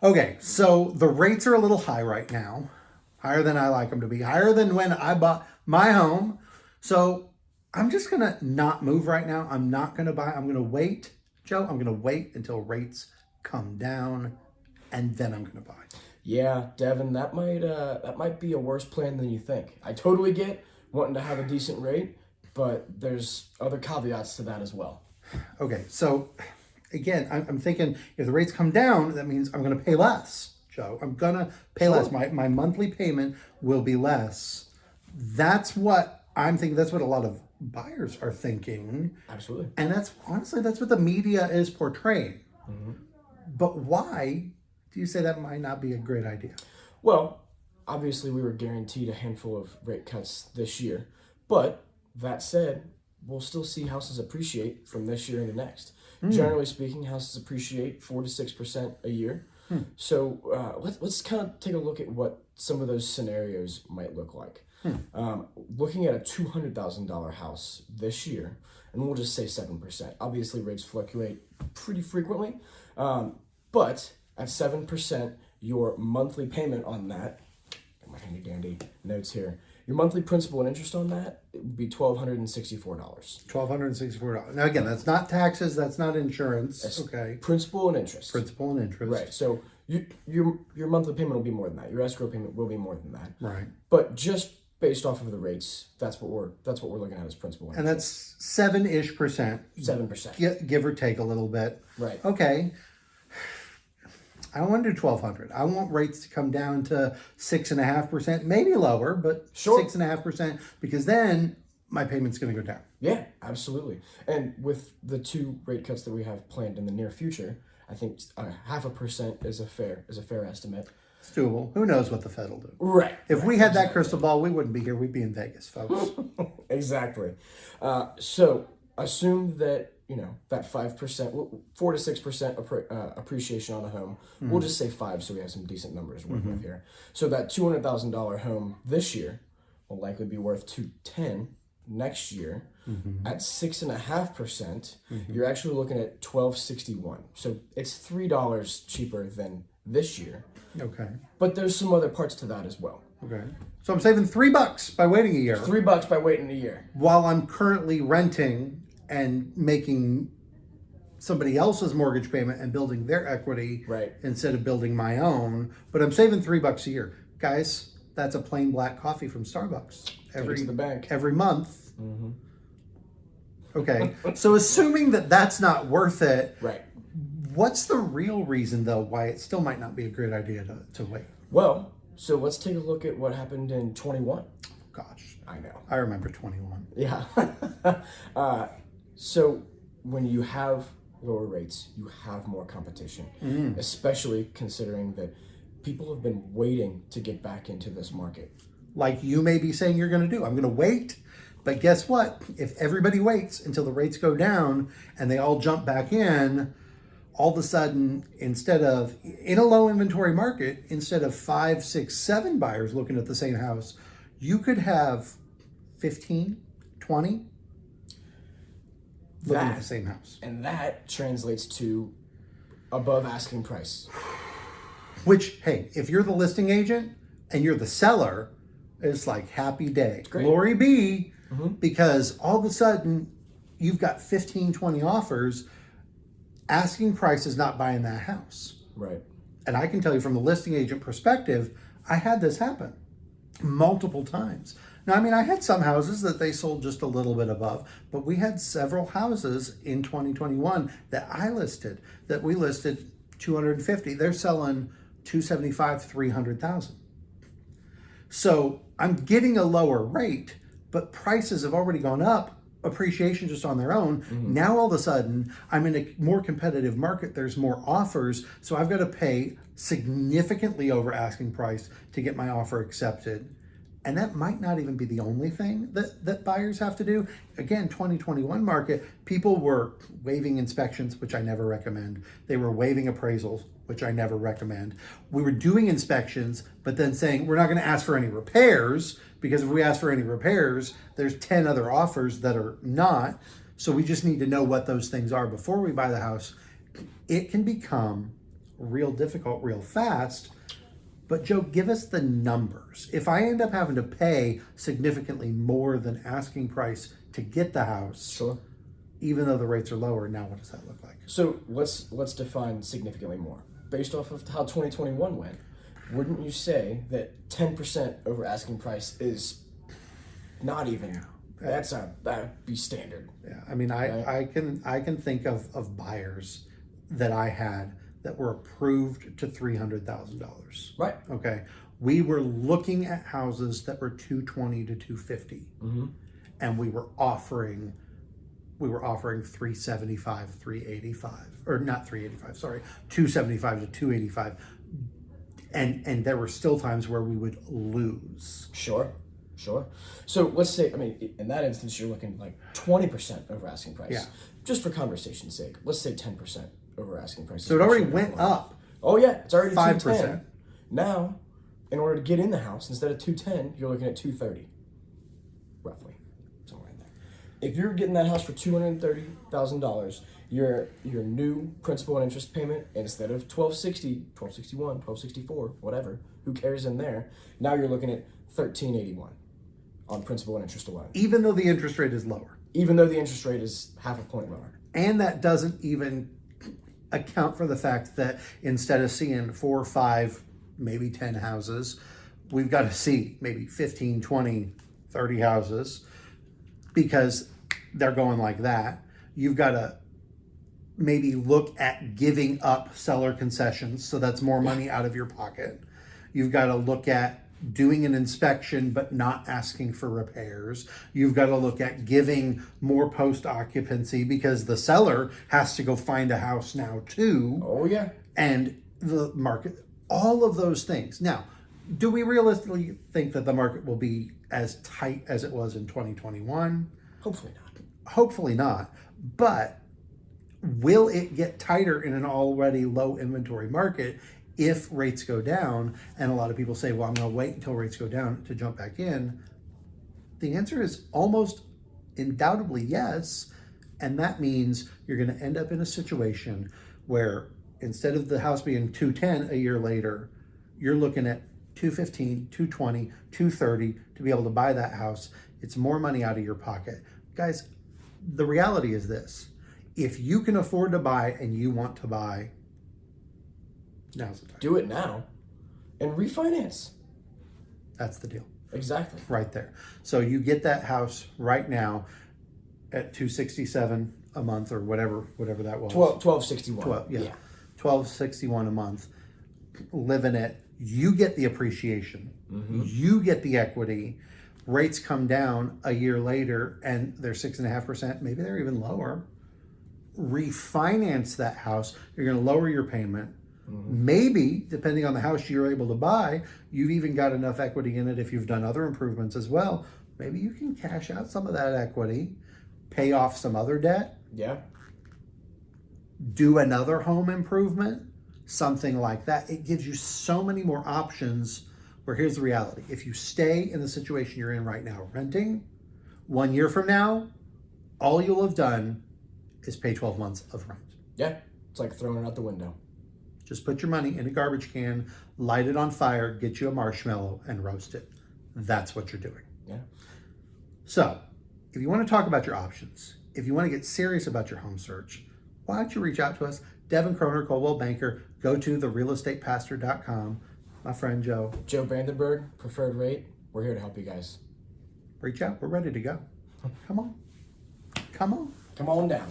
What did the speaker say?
Okay, so the rates are a little high right now, higher than I like them to be, higher than when I bought my home. So I'm just gonna not move right now. I'm not gonna buy. I'm gonna wait, Joe. I'm gonna wait until rates come down, and then I'm gonna buy. Yeah, Devin, that might be a worse plan than you think. I totally get wanting to have a decent rate, but there's other caveats to that as well. Okay, so again, I'm thinking if the rates come down, that means I'm going to pay less, Joe. I'm going to pay less. My monthly payment will be less. That's what I'm thinking. That's what a lot of buyers are thinking. Absolutely. And that's honestly, that's what the media is portraying. But why do you say that might not be a great idea? Well, obviously we were guaranteed a handful of rate cuts this year, but that said, we'll still see houses appreciate from this year into next. Generally speaking, houses appreciate 4 to 6% a year. So let's kind of take a look at what some of those scenarios might look like. Looking at a $200,000 house this year, and we'll just say 7%. Obviously, rates fluctuate pretty frequently, but at 7%, your monthly payment on that, got my handy dandy notes here, your monthly principal and interest on that would be $1,264. $1,264. Now again, that's not taxes. That's not insurance. That's okay. Principal and interest. Principal and interest. Right. So your monthly payment will be more than that. Your escrow payment will be more than that. Right. But just based off of the rates, that's what we're looking at as principal. And that's 7-ish%. 7%. Give or take a little bit. Right. Okay. I don't want to do 1,200. I want rates to come down to 6.5%, maybe lower, but Sure. 6.5%, because then my payment's going to go down. Yeah, absolutely. And with the 2 rate cuts that we have planned in the near future, I think 0.5% is a fair estimate. It's doable. Who knows what the Fed will do? Right. If we had that crystal ball, we wouldn't be here. We'd be in Vegas, folks. Exactly. So assume that that 5%, 4 to 6% appreciation on a home. We'll just say 5, so we have some decent numbers to work with here. So that $200,000 home this year will likely be worth $210,000 next year. At 6.5%, you're actually looking at $1,261. So it's $3 cheaper than this year. Okay. But there's some other parts to that as well. Okay. So I'm saving $3 by waiting a year. $3 by waiting a year. While I'm currently renting and making somebody else's mortgage payment and building their equity instead of building my own. But I'm saving $3 a year. Guys, that's a plain black coffee from Starbucks. Take it to the bank. Every month. Okay. So assuming that that's not worth it. Right. What's the real reason, though, why it still might not be a great idea to wait? Well, so let's take a look at what happened in 21. Gosh. I know. I remember 21. Yeah. So when you have lower rates, you have more competition, especially considering that people have been waiting to get back into this market. Like you may be saying you're going to do. I'm going to wait. But guess what? If everybody waits until the rates go down and they all jump back in, all of a sudden, instead of, in a low inventory market, instead of 5, 6, 7 buyers looking at the same house, you could have 15, 20 looking at the same house. And that translates to above asking price. Which, hey, if you're the listing agent and you're the seller, it's like happy day. Glory be, because all of a sudden you've got 15, 20 offers. Asking price is not buying that house. Right. And I can tell you from the listing agent perspective, I had this happen multiple times. Now, I mean, I had some houses that they sold just a little bit above, but we had several houses in 2021 that we listed 250. They're selling 275, 300,000. So I'm getting a lower rate, but prices have already gone up. Appreciation just on their own. Now all of a sudden I'm in a more competitive market. There's more offers, so I've got to pay significantly over asking price to get my offer accepted. And that might not even be the only thing that buyers have to do. Again, 2021 market, people were waiving inspections, which I never recommend. They were waiving appraisals, which I never recommend. We were doing inspections, but then saying we're not going to ask for any repairs, because if we ask for any repairs, there's 10 other offers that are not. So we just need to know what those things are before we buy the house. It can become real difficult real fast. But Joe, give us the numbers. If I end up having to pay significantly more than asking price to get the house, Sure. even though the rates are lower, now what does that look like? So let's define significantly more. Based off of how 2021 went, wouldn't you say that 10% over asking price is not even, that'd be standard. Yeah, I mean, I can think of buyers that I had that were approved to $300,000. Right. Okay, we were looking at houses that were 220 to 250, and we were offering 375, 385, or not 385, sorry, 275 to 285, and there were still times where we would lose. Sure. So let's say, I mean, in that instance, you're looking like 20% over asking price. Yeah. Just for conversation's sake, let's say 10% over asking price. So it already went up. Oh yeah, it's already 5%. 210. Now, in order to get in the house, instead of 210, you're looking at 230, roughly, somewhere in there. If you're getting that house for $230,000, your new principal and interest payment, instead of $1,260, $1,261, $1,264, whatever, who cares in there? Now you're looking at $1,381 on principal and interest alone. Even though the interest rate is lower. Even though the interest rate is half a point lower. And that doesn't even account for the fact that instead of seeing 4 or 5, maybe 10 houses, we've got to see maybe 15, 20, 30 houses because they're going like that. You've got to maybe look at giving up seller concessions, so that's more money out of your pocket. You've got to look at doing an inspection but not asking for repairs. You've got to look at giving more post occupancy because the seller has to go find a house now too. Oh yeah. And the market, all of those things. Now, do we realistically think that the market will be as tight as it was in 2021? Hopefully not. Hopefully not. But will it get tighter in an already low inventory market if rates go down? And a lot of people say, well, I'm going to wait until rates go down to jump back in. The answer is almost undoubtedly yes. And that means you're going to end up in a situation where instead of the house being 210 a year later, you're looking at 215, 220, 230 to be able to buy that house. It's more money out of your pocket. Guys, the reality is this. If you can afford to buy and you want to buy, now's the time. Do it now and refinance. That's the deal. Exactly. Right there. So you get that house right now at $267 a month or whatever that was. $1,261. $1,261 a month. Live in it. You get the appreciation. You get the equity. Rates come down a year later and they're 6.5%. Maybe they're even lower. Refinance that house. You're going to lower your payment. Maybe, depending on the house you're able to buy, you've even got enough equity in it if you've done other improvements as well. Maybe you can cash out some of that equity, pay off some other debt. Yeah. Do another home improvement, something like that. It gives you so many more options where here's the reality. If you stay in the situation you're in right now, renting, 1 year from now, all you'll have done is pay 12 months of rent. Yeah. It's like throwing it out the window. Just put your money in a garbage can, light it on fire, get you a marshmallow, and roast it. That's what you're doing. Yeah. So, if you want to talk about your options, if you want to get serious about your home search, why don't you reach out to us, Devin Croner, Coldwell Banker. Go to therealestatepastor.com. My friend Joe. Joe Brandenburg, preferred rate. We're here to help you guys. Reach out. We're ready to go. Come on. Come on. Come on down.